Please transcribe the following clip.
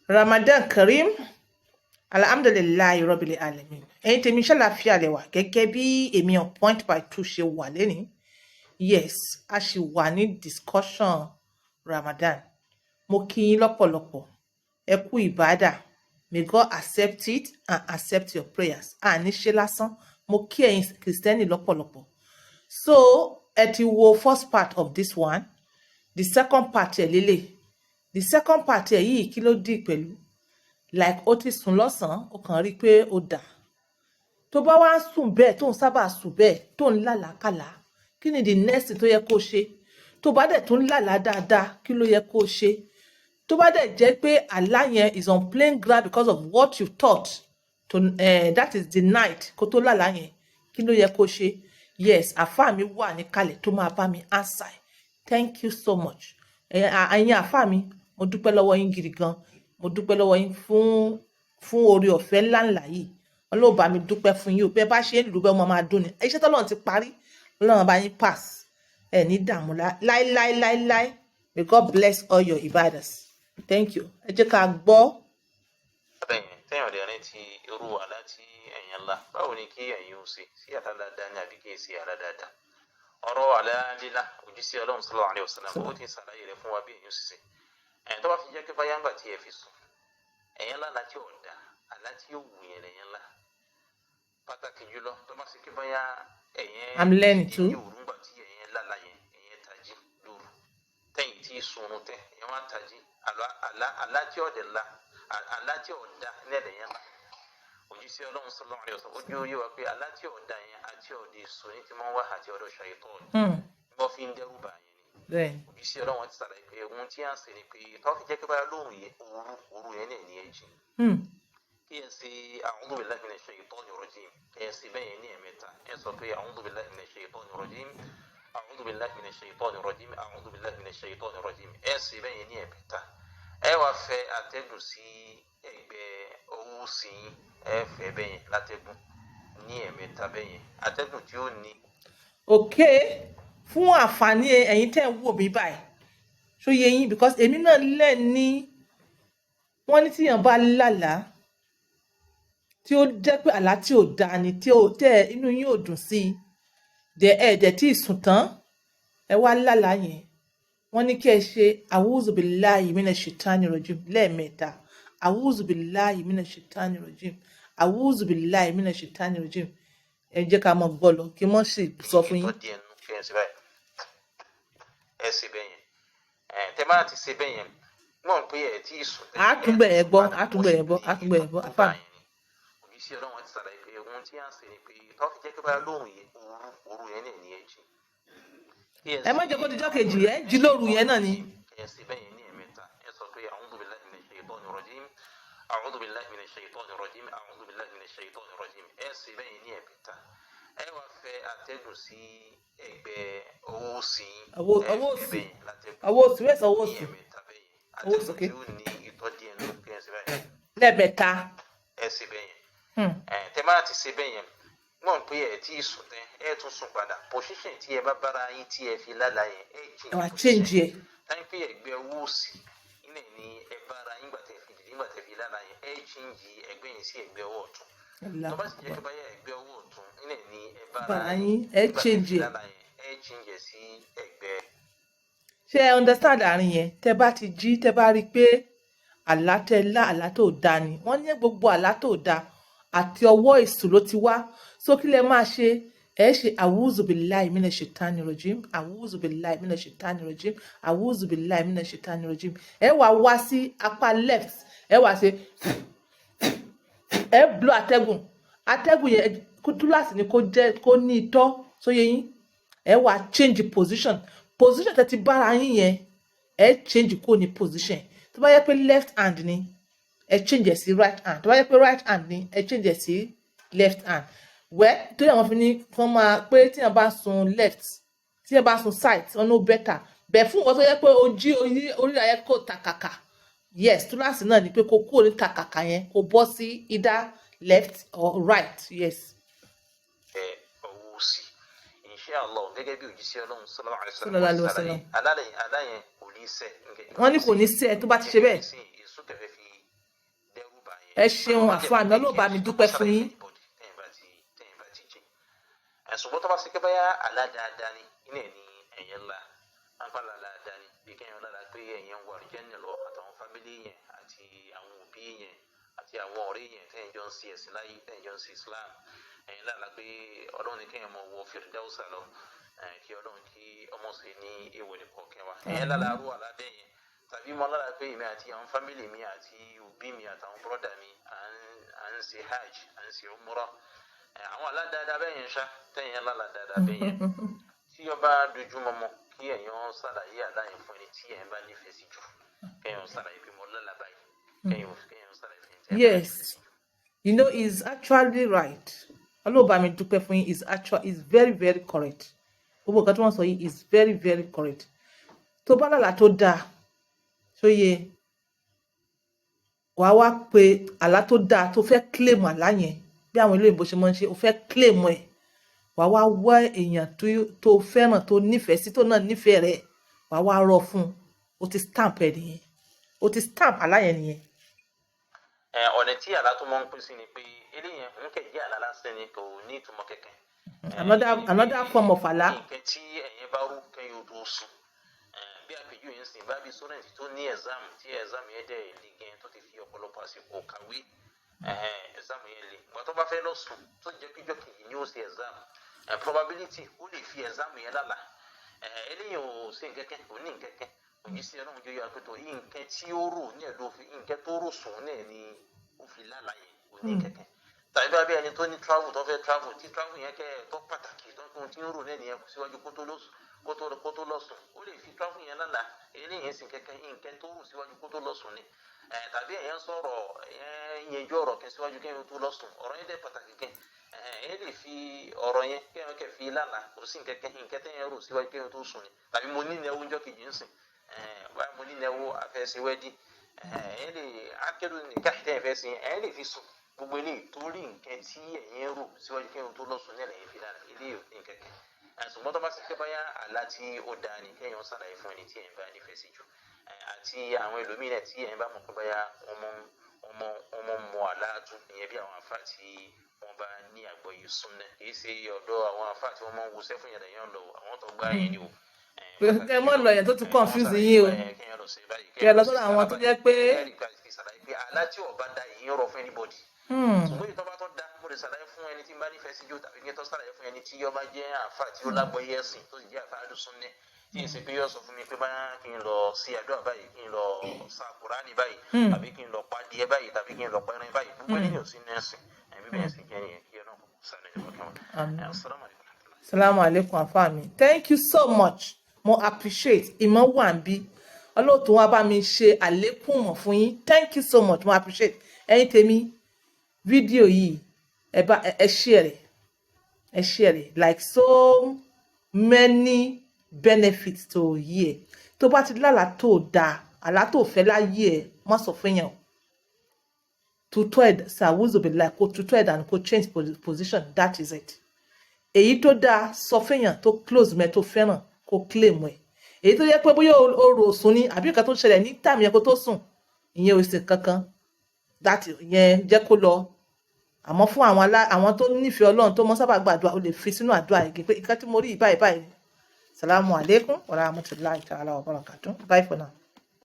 Ramadan Kareem. Alhamdulillahi Rabbil Alamin. Ẹ̀yin tèmi ṣàlàáfíà lẹ wà gẹ́gẹ́ bí èmi on point by two ṣe wà lẹ́ni. Yes, a ṣì wà ní discussion Ramadan. Mo kí yín lọ́pọ̀lọpọ̀. Ẹ kú ìbádà. May God accept it and accept your prayers. Àní ṣe lásán. Mo kí ẹ̀yin Kristẹni lọ́pọ̀lọpọ̀. So, ẹ ti wo first part of this one. The second part ẹ̀ lélẹ̀. The second part ẹ̀ yìí kí ló dì pẹ̀lú? Like ó ti sùn lọ́sàn-án, ó kàn rí pé ó dà. Tó bá wá ń sùn bẹ́ẹ̀, tó ń sábà sùn bẹ́ẹ̀, tó ń lálàákàlà, kí ni the next tó yẹ kó ṣe? Tó bá dẹ̀ tó ń lálàá dáadáa, kí ló yẹ kó ṣe? Tó bá dẹ̀ jẹ́ pé àlá yẹn is on plain ground because of what you thought, that is the night kó tó lálàá yẹn, kí ló yẹ kó ṣe? Yes, àfáà mi wà níkàlẹ̀ tó máa bá mi answer. Thank you so much. Ẹ̀yin àfáà mi, mo dúpẹ́ lọ́wọ́ yín gidi gan. Mo dúpẹ́ lọ́wọ́ yín fún oore ọ̀fẹ́ ńláńlá yìí. Ọlọ́run bá mi dúpẹ́ fún yín o. Bẹ́ẹ̀ bá ṣe ń lù bẹ́ẹ̀ mo máa dún ni. Iṣẹ́ tọ́lọ́run ti parí. Ọlọ́run bá yín pass. Ẹ ní dààmú láíláíláíláí. May God bless all your ibadas. Thank you. Ẹ jẹ́ ká gbọ́. Téèyàn ọ̀dẹ̀ rìn ti irú àlá tí ẹ̀yàn ńlá. Báwo ni kí ẹ̀yin ó ṣe sí àlá dáadáa ní àbí kí èsì àlá dáadáa? Ọ̀rọ̀ àlá lílá òjíṣẹ́ Ọlọ́run sallallahu alaihi wasallam ó ti ṣàlàyé rẹ̀ fún wa bí èyí ó ṣe. Tó bá fi jẹ́ pé báyà ń gbà tí ẹ fi sùn. Ẹ̀yàn ńlá láti ọ̀dà àlá tí ó wù yẹn lẹ̀yàn ńlá. Pàtàkì jùlọ tó bá sì kí báyà I'm learning too. Òrùngbà tí ẹ̀yàn ńlá láyẹn ẹ̀yàn tají lóru. Tẹ́yìn tí sunrun tẹ́ ẹ̀yàn wá tají àlá tí ọ̀dẹ̀ ńlá àlá tí ọ̀dà nílẹ̀ yẹn ńlá. Òjíṣẹ́ Ọlọ́run sallallahu alaihi wasallam ojú oyé wa pé àlá tí ọ̀dà yẹn àti ọ̀dẹ̀ sùn ní ti máa ń wá àti ọ̀dọ̀ ṣàyẹ̀tọ́ọ̀nù. Wọ́n fi ń dẹ́rù bà yẹn ni. Òjíṣẹ́ Ọlọ́run ti sàlàyé pé ohun tí à ń ṣe ni pé tó fi jẹ́ pé báyà lóhùn yẹn òru yẹn náà ní ẹ̀jì. Kí ẹ ṣe a'udhu billahi minash shaytanir rajim. Kí ẹ ṣe bẹ́ẹ̀ yẹn ní ẹ̀mẹ́ta. Ẹ sọ pé a'udhu billahi minash shaytanir rajim. A'udhu billahi minash shaytanir rajim. A'udhu billahi minash shaytanir rajim. Ẹ ṣe bẹ́ẹ̀ yẹn ní ẹ̀mẹ́ta. Ẹ wá fẹ́ atẹ́gùn sí ẹ̀gbẹ́ ọwọ́ òsì yín. Ẹ fẹ́ bẹ́ẹ̀ yẹn látẹ́gùn ní ẹ̀mẹ́ta bẹ́ẹ̀ yẹn. Atẹ́gùn tí ó ní. Okay. Fún àǹfààní ẹ̀yin tẹ́ ń wò mí báyìí ṣó yé yín because èmi náà lẹ̀ ní wọ́n ní tíyàn bá lálàá tí ó jẹ́ pé àlá tí ò dáa ni tí ó tẹ́ inú yín ò dùn sí i dẹ̀ tí ì sùn tán ẹ wá lálàá yẹn wọ́n ní kí ẹ ṣe a'udhu billahi minash shaitani rajim lẹ́ẹ̀mẹ́ta a'udhu billahi minash shaitani rajim a'udhu billahi minash shaitani rajim ẹ jẹ́ ká mọ̀ gbọ́ lọ kí wọ́n sì sọ fún yín. Ẹ ṣe bẹ́ẹ̀ yẹn tẹ bá ti ṣe bẹ́ẹ̀ yẹn mọ̀ pé ẹ tí ì sùn. àtúgbẹ̀ ẹ̀ gbọ́ àfà. Òjíṣẹ́ Ọlọ́run ti ṣàlàyé pé ohun tí à ń ṣe ni pé tó fi jẹ́ pé báyà lóhùn yẹn òru yẹn náà ní ẹ̀jì. Ẹ má jẹ́ kó dijọ́ kejì ẹ̀ jí lóru yẹn náà ni. Ẹ ṣe bẹ́ẹ̀ yẹn ní ẹ̀mẹ́ta ẹ sọ pé a'udhu billahi minash shaytanir rajim a'udhu billahi minash shaytanir rajim a'udhu billahi minash shaytanir rajim ẹ ṣe bẹ́ẹ̀ yẹn ní ẹ̀mẹ́ta. Ẹ wá fẹ́ atẹ́gùn sí ẹ̀gbẹ́ ọwọ́ òsì yín. ọwọ́ òsì wẹ́sì ọwọ́ òsì. Atẹ́gùn tí ó ní ìtọ́ díẹ̀ ló kí ẹ ṣe bẹ́ẹ̀. lẹ́ẹ̀mẹ́ta. Ẹ ṣe bẹ́ẹ̀ yẹn. Tẹ bá ti ṣe bẹ́ẹ̀ yẹn mọ̀ pé ẹ tí ì sùn tẹ́ ẹ tún sùn padà position tí ẹ bá bára yín tí ẹ fi lálàá yẹn ẹ change ẹ. táyì pé ẹ̀gbẹ́ ọwọ́ òsì ilẹ̀ ni ẹ bára yín gbà tẹ́ fi dìde nígbà tẹ́ fi lálàá yẹn ẹ change ẹ̀gbẹ́ yẹn sí ẹ̀gbẹ́ ọwọ́ ọ̀tún. Tó bá sì jẹ́ pé báyà ẹ̀gbẹ́ ọwọ́ ọ̀tún ilẹ̀ ni ẹ bára yín ẹ change ẹ. Ẹ change ẹ sí ẹ̀gbẹ́. Ṣé ẹ understand àárín yẹn tẹ bá ti jí tẹ bá rí i pé àlá tẹ lá àlá tó dáa ni wọ́n ní gbogbo àlá tó dáa àti ọwọ́ èṣù ló ti wá so kí lẹ máa ṣe ẹ ṣe a'udhu billahi minash shaitani rajim a'udhu billahi minash shaitani rajim a'udhu billahi minash shaitani rajim ẹ wá sí apá left ẹ wá ṣe ẹ blow atẹ́gùn yẹn túláàsì ni kó ní itọ́ sóye yín ẹ wá change position tẹ ti bára yín yẹn ẹ change kó ní position tó bá yẹ pé left hand ni ẹ change ẹ sí right hand tó bá yẹ pé right hand ni ẹ change ẹ sí left hand tó yẹ wọn fi ní kán máa pé tíyẹn bá sun left tíyẹn bá sun side wọn no better bẹ́ẹ̀ fún wọn tó yẹ pé orí ayẹ kò tàkàkà yes túláàsì náà ni pé kó kúrò ní tàkàkà yẹn kó bọ́ sí either left or right yes. Ọwọ́ òsì inshallah gẹ́gẹ́ bí òjíṣẹ́ Ọlọ́run sallallahu alaihi wasallam aláyẹn kò ní sẹ́. wọ́n ní kò ní sẹ́ tó bá ti ṣe bẹ́ẹ̀. Èso tẹ̀fẹ́ fi ẹ ṣeun àfáà mi Ọlọ́run bá mi dúpẹ́ fún yín. tẹ́yìn bá ti jí ṣùgbọ́n tó bá ṣe pé báyà aládáadáa ni iná ẹ̀ ní ẹ̀yẹn ńlá àǹfààní aládáadáa ni bí kẹ́yìn lára pé ẹ̀yẹn wà àlùjánnà lọ àtàwọn fámílì yẹn àti àwọn òbí yẹn àti àwọn ọ̀rẹ́ yẹn tẹ́yìn jọ ń ṣe ẹ̀sìn láyé tẹ́yìn jọ ń ṣe Islam ẹ̀yìn lára pé Ọlọ́run ní kẹ́yìn mọ̀ wọ Firdausa lọ kí Ọlọ́run kí ọmọ sí ní èèwọ̀ nìkan kẹwàá ẹ̀yìn lára arú aládẹ́ yẹn tàbí mo lára pé èmi àti àwọn fámílì mi àti òbí mi àtàwọn bọ́dà mi à ń ṣe hajj à ń ṣe umrah àwọn aládáadáa bẹ́ẹ̀ yẹn ṣá tẹ̀yìn aládáadáa bẹ́ẹ̀ yẹn tí ó bá dojú mọ́mọ́ kí ẹ̀yàn ṣàlàyé àdáyìn fún ẹni tí ẹ̀yìn bá nífẹ̀ẹ́ sí jù kẹ́yìn ṣàlàyé bí mo lọ́la báyìí kẹ́yìn ṣàlàyé fún ẹni. Yes, you know, he's actually right. Ọlọ́run bá mi dúpẹ́ fún yín is very very correct. Gbogbo nǹkan tí wọ́n sọ yìí is very very correct. Tó bá lálàá tó dáa tó yẹ wàá wá pé àlá tó dáa tó fẹ́ claim àlá yẹn bí àwọn olóyìnbó ṣe máa ń ṣe o fẹ́ claim ẹ̀ wàá wá wá èèyàn tó fẹ́ràn tó nífẹ̀ẹ́ sí tó náà nífẹ̀ẹ́ rẹ̀ wàá wá rọ fún un o ti stamp ẹ̀ nìyẹn o ti stamp àlá yẹn nìyẹn. ọ̀nà tí àlá tó máa ń pín sí ni pé eléyẹn ń kẹ̀ jẹ́ àlá lásán ni kò ní ìtumọ̀ kẹ̀kẹ́. another form of àlá. nǹkan tí ẹ̀yin bá rú kẹ́yìn odò sùn bí àpèjú yẹn sìn bá bí sọ́rẹ́ǹtì tó ní exam tí exam yẹn dẹ̀ lè gẹ̀ tó ti fi ọ̀pọ̀lọpọ̀ àsìkò kàwé exam yẹn le ìgbà tó bá fẹ́ lọ sùn tó jẹ́ kíjọ́ kejì ni ó ṣe exam probability ó lè fi exam yẹn lálà eléyìí ò sí nkẹ́kẹ́ ò ní nkẹ́kẹ́ òjì sí ọlọ́run jẹ́ yọ àpètò yìí nǹkan tí ó rò ní ẹ̀ ló fi nǹkan tó rò sùn náà ni ó fi lálà yẹn ò ní nkẹ́kẹ́ tàbí bá bí ẹni tó ní travel tó fẹ́ travel tí travel yẹn kẹ́ tó pàtàkì tó ń kún tí ń rò náà nìyẹn síwájú kó tó lọ sùn ó lè fi travel yẹn lálà eléyìí sì kẹ́kẹ́ nǹkan tó rò síwájú kó tó lọ sùn ni tàbí ẹ̀yẹn sọ̀rọ̀ ẹ̀yẹn yẹjú ọ̀rọ̀ kẹ́ síwájú kẹ́yìn tó lọ sùn ọ̀rọ̀ yẹn dẹ̀ pàtàkì kẹ́ ẹ̀ lè fi ọ̀rọ̀ yẹn kẹ́yìn kẹ́ fi lálà kò sí nkẹ́kẹ́ nǹkan tẹ́yẹn rò síwájú kẹ́yìn tó sùn ni tàbí mo ní ìnáwó ńjọ́ kejì ń sìn báyìí mo ní ìnáwó àfẹsíwẹ́dì ẹ̀ lè akẹ́dùn nìkan tẹ́yìn fẹ́ sìn ẹ̀ lè fi sùn gbogbo eléyìí torí nǹkan tí ẹ̀yin rò síwájú kẹ́yìn tó lọ sùn ní ẹ̀lẹ́yìn fi lálà eléyìí nkẹ́kẹ́ ṣùgbọ́n tó bá ṣe pé báyà àlá tí ó dáa ni kẹ́yìn ṣàlàyé fún ẹni tí ẹ̀yin bá nífẹ̀ẹ́ sí jù àti àwọn ẹlòmíràn tí ẹ̀yin bá mọ̀ pé báyà wọ́n mọ àláàtú ìyẹn bí àwọn àfà tí wọ́n bá ní àgbọ́yé súnnà kìí ṣe ọ̀dọ̀ àwọn àfà tí wọ́n máa ń wusẹ́ fún yàrá yẹn lọ àwọn tó gbá yẹn ni o. kẹ mọ lọ yẹn tó ti confuse yín o kẹ lọ sọ́dọ̀ àwọn tó jẹ́ pé. àlá tí ọba da yìí rọ fún anybody. ṣùgbọ́n ìtọ́ bá tó da mo lè ṣàlàyé fún ẹni tí n bá nífẹ̀ẹ́ sí jù tàbí kí n tó ṣàlàyé fún ẹni tí ọba jẹ́ àfà tí ó lágbọ́yé ẹ̀sìn tó sì jẹ́ àfà àdùsúnnà tí n sì pé yóò sọ fún mi pé báyà kí n lọ sí àdúrà báyìí kí n lọ sa Kùránì báyìí tàbí kí n lọ pa adìẹ báyìí tàbí kí n lọ pa ẹran báyìí gbogbo ẹni yóò sí nẹ́ẹ̀sì ẹ̀mí bẹ́ẹ̀ sì jẹ́ nìyẹn kí ẹ náà kò sáré ẹ̀kọ́ kẹwọn. Assalamu alaikum àfáà mi thank you so much mo appreciate ìmọ̀ wà ń bí ọlọ́tún wa bá mi ṣe àlékún mọ̀ fún yín thank you so much mo appreciate ẹ̀yin tèmi fídíò yìí ẹ share like so many benefits to hear tó bá ti lálà tó dáa àlá tó fẹ́ láyé ẹ má sọ fún yẹn o tutọ́ ẹ̀ ṣàwùzò bẹ̀rẹ̀ láì kó tutọ́ ẹ̀ dànù kó change position that is it èyí tó dáa sọ fún yẹn tó close mẹ́ tó fẹ́ràn kó claim ẹ̀ èyí tó yẹ pé bóyá o rò sùn ni àbí nǹkan tó ṣẹlẹ̀ ní time yẹn kó tó sùn ìyẹn ò sì kankan that yẹn jẹ́ kó lọ àmọ́ fún àwọn tó nífẹ̀ẹ́ Ọlọ́run tó mọ́ sábà gbàdúrà o lè fi sínú àdúrà yìí pé nǹkan tí mo rí báyìí. Salamu alaikum wa rahmatullahi ta'ala wa barakatuh. Bye for now.